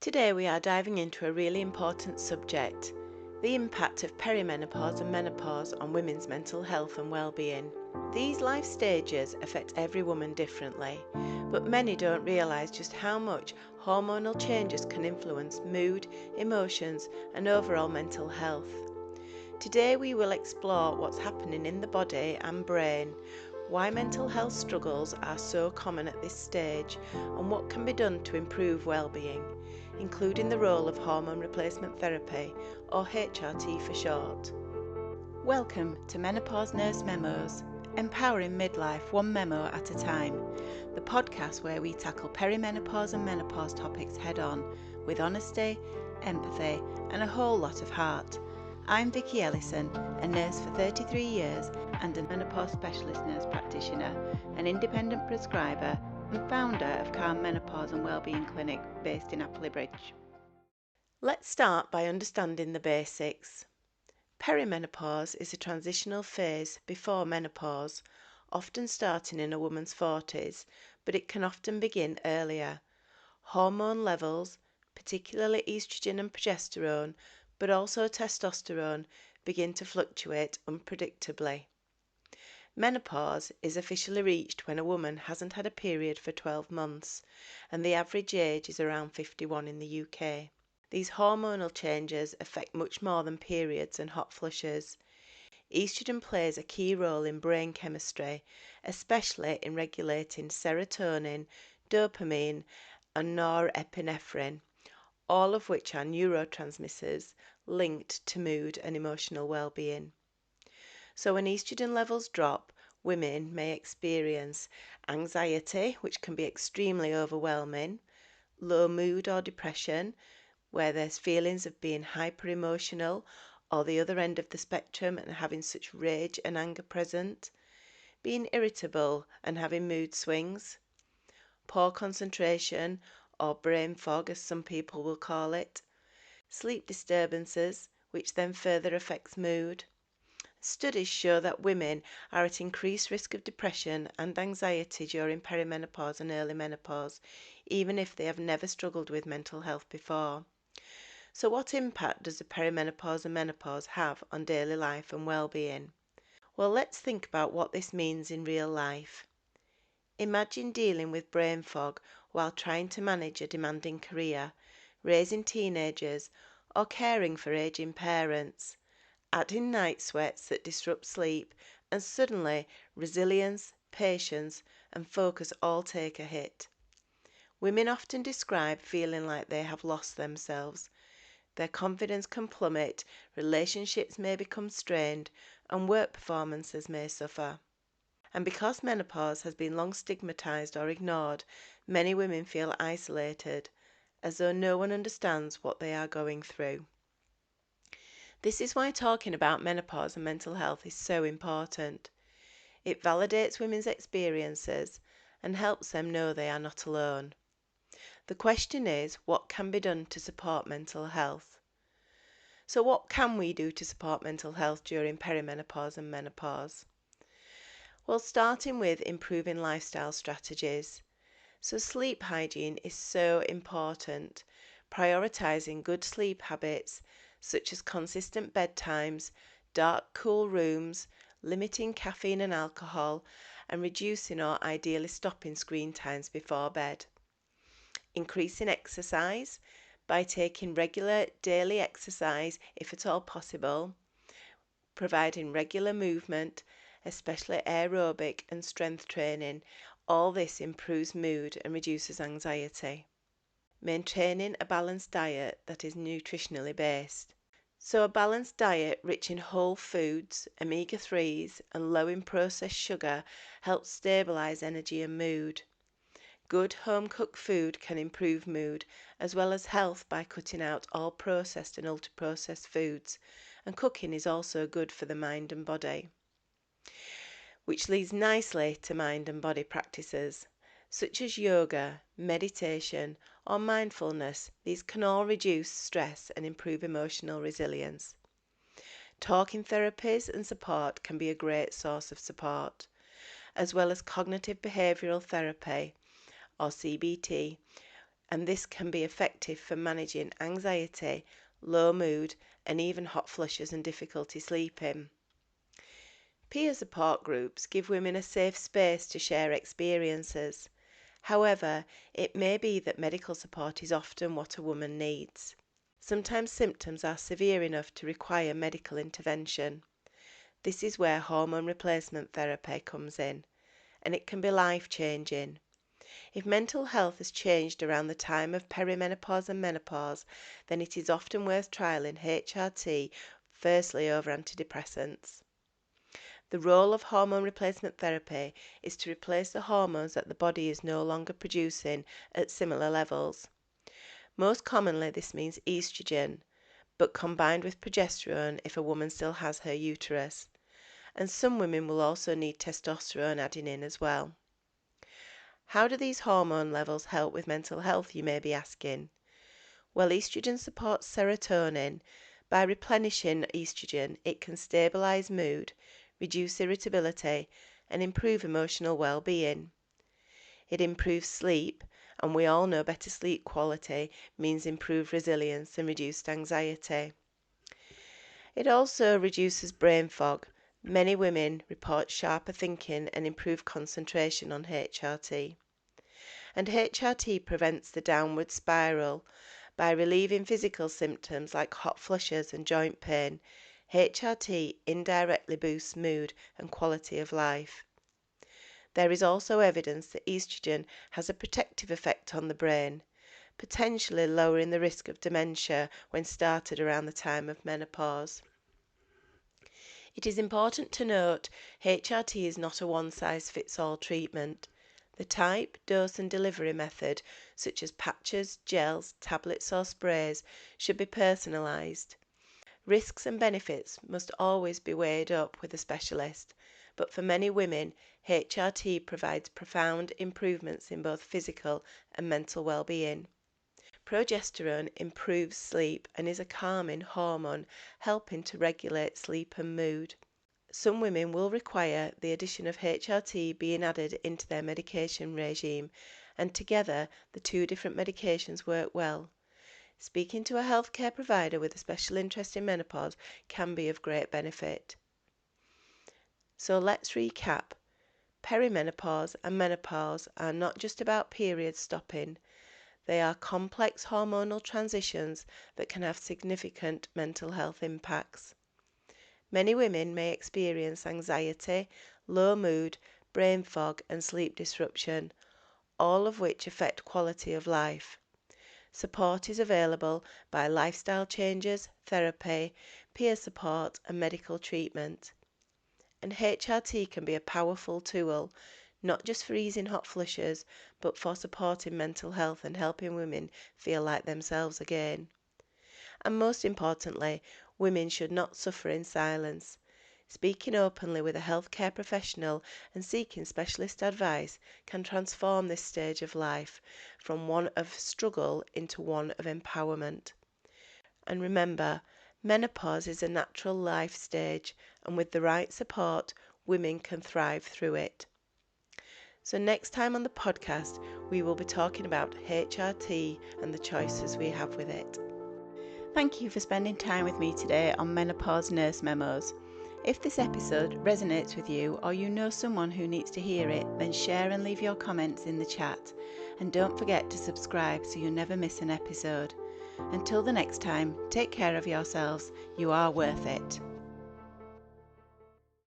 Today we are diving into a really important subject, the impact of perimenopause and menopause on women's mental health and well-being. These life stages affect every woman differently, but many don't realise just how much hormonal changes can influence mood, emotions and overall mental health. Today we will explore what's happening in the body and brain, why mental health struggles are so common at this stage, and what can be done to improve well-being, including the role of hormone replacement therapy, or HRT for short. Welcome to Menopause Nurse Memos, empowering midlife one memo at a time, the podcast where we tackle perimenopause and menopause topics head-on, with honesty, empathy and a whole lot of heart. I'm Vicky Ellison, a nurse for 33 years and a menopause specialist nurse practitioner, an independent prescriber and founder of Calm Menopause and Wellbeing Clinic based in Appley Bridge. Let's start by understanding the basics. Perimenopause is a transitional phase before menopause, often starting in a woman's 40s, but it can often begin earlier. Hormone levels, particularly estrogen and progesterone, but also testosterone, begin to fluctuate unpredictably. Menopause is officially reached when a woman hasn't had a period for 12 months, and the average age is around 51 in the UK. These hormonal changes affect much more than periods and hot flushes. Estrogen plays a key role in brain chemistry, especially in regulating serotonin, dopamine, and norepinephrine, all of which are neurotransmitters linked to mood and emotional well-being. So when estrogen levels drop, women may experience anxiety, which can be extremely overwhelming, low mood or depression, where there's feelings of being hyper-emotional or the other end of the spectrum and having such rage and anger present, being irritable and having mood swings, poor concentration or brain fog as some people will call it, sleep disturbances, which then further affects mood. Studies show that women are at increased risk of depression and anxiety during perimenopause and early menopause, even if they have never struggled with mental health before. So what impact does the perimenopause and menopause have on daily life and well-being? Well, let's think about what this means in real life. Imagine dealing with brain fog while trying to manage a demanding career, raising teenagers, or caring for aging parents. Add in night sweats that disrupt sleep, and suddenly resilience, patience, and focus all take a hit. Women often describe feeling like they have lost themselves. Their confidence can plummet, relationships may become strained, and work performances may suffer. And because menopause has been long stigmatised or ignored, many women feel isolated, as though no one understands what they are going through. This is why talking about menopause and mental health is so important. It validates women's experiences and helps them know they are not alone. The question is, what can be done to support mental health? So what can we do to support mental health during perimenopause and menopause? Well, starting with improving lifestyle strategies. So sleep hygiene is so important. Prioritising good sleep habits such as consistent bedtimes, dark, cool rooms, limiting caffeine and alcohol, and reducing or ideally stopping screen times before bed. Increasing exercise by taking regular daily exercise if at all possible, providing regular movement, especially aerobic and strength training. All this improves mood and reduces anxiety. Maintaining a balanced diet that is nutritionally based. So a balanced diet rich in whole foods, omega-3s and low in processed sugar helps stabilise energy and mood. Good home-cooked food can improve mood as well as health by cutting out all processed and ultra-processed foods, and cooking is also good for the mind and body. Which leads nicely to mind and body practices, such as yoga, meditation, or mindfulness. These can all reduce stress and improve emotional resilience. Talking therapies and support can be a great source of support, as well as cognitive behavioural therapy, or CBT, and this can be effective for managing anxiety, low mood, and even hot flushes and difficulty sleeping. Peer support groups give women a safe space to share experiences. However, it may be that medical support is often what a woman needs. Sometimes symptoms are severe enough to require medical intervention. This is where hormone replacement therapy comes in, and it can be life-changing. If mental health has changed around the time of perimenopause and menopause, then it is often worth trialling HRT firstly over antidepressants. The role of hormone replacement therapy is to replace the hormones that the body is no longer producing at similar levels. Most commonly this means estrogen, but combined with progesterone if a woman still has her uterus. And some women will also need testosterone adding in as well. How do these hormone levels help with mental health, you may be asking? Well, estrogen supports serotonin. By replenishing estrogen, it can stabilise mood, reduce irritability, and improve emotional well-being. It improves sleep, and we all know better sleep quality means improved resilience and reduced anxiety. It also reduces brain fog. Many women report sharper thinking and improved concentration on HRT. And HRT prevents the downward spiral. By relieving physical symptoms like hot flushes and joint pain, HRT indirectly boosts mood and quality of life. There is also evidence that estrogen has a protective effect on the brain, potentially lowering the risk of dementia when started around the time of menopause. It is important to note HRT is not a one-size-fits-all treatment. The type, dose and delivery method, such as patches, gels, tablets or sprays, should be personalised. Risks and benefits must always be weighed up with a specialist, but for many women, HRT provides profound improvements in both physical and mental well-being. Progesterone improves sleep and is a calming hormone, helping to regulate sleep and mood. Some women will require the addition of HRT being added into their medication regime, and together the two different medications work well. Speaking to a healthcare provider with a special interest in menopause can be of great benefit. So let's recap. Perimenopause and menopause are not just about period stopping. They are complex hormonal transitions that can have significant mental health impacts. Many women may experience anxiety, low mood, brain fog and sleep disruption, all of which affect quality of life. Support is available by lifestyle changes, therapy, peer support and medical treatment. And HRT can be a powerful tool, not just for easing hot flushes, but for supporting mental health and helping women feel like themselves again. And most importantly, women should not suffer in silence. Speaking openly with a healthcare professional and seeking specialist advice can transform this stage of life from one of struggle into one of empowerment. And remember, menopause is a natural life stage, and with the right support, women can thrive through it. So next time on the podcast, we will be talking about HRT and the choices we have with it. Thank you for spending time with me today on Menopause Nurse Memos. If this episode resonates with you or you know someone who needs to hear it, then share and leave your comments in the chat. And don't forget to subscribe so you never miss an episode. Until the next time, take care of yourselves. You are worth it.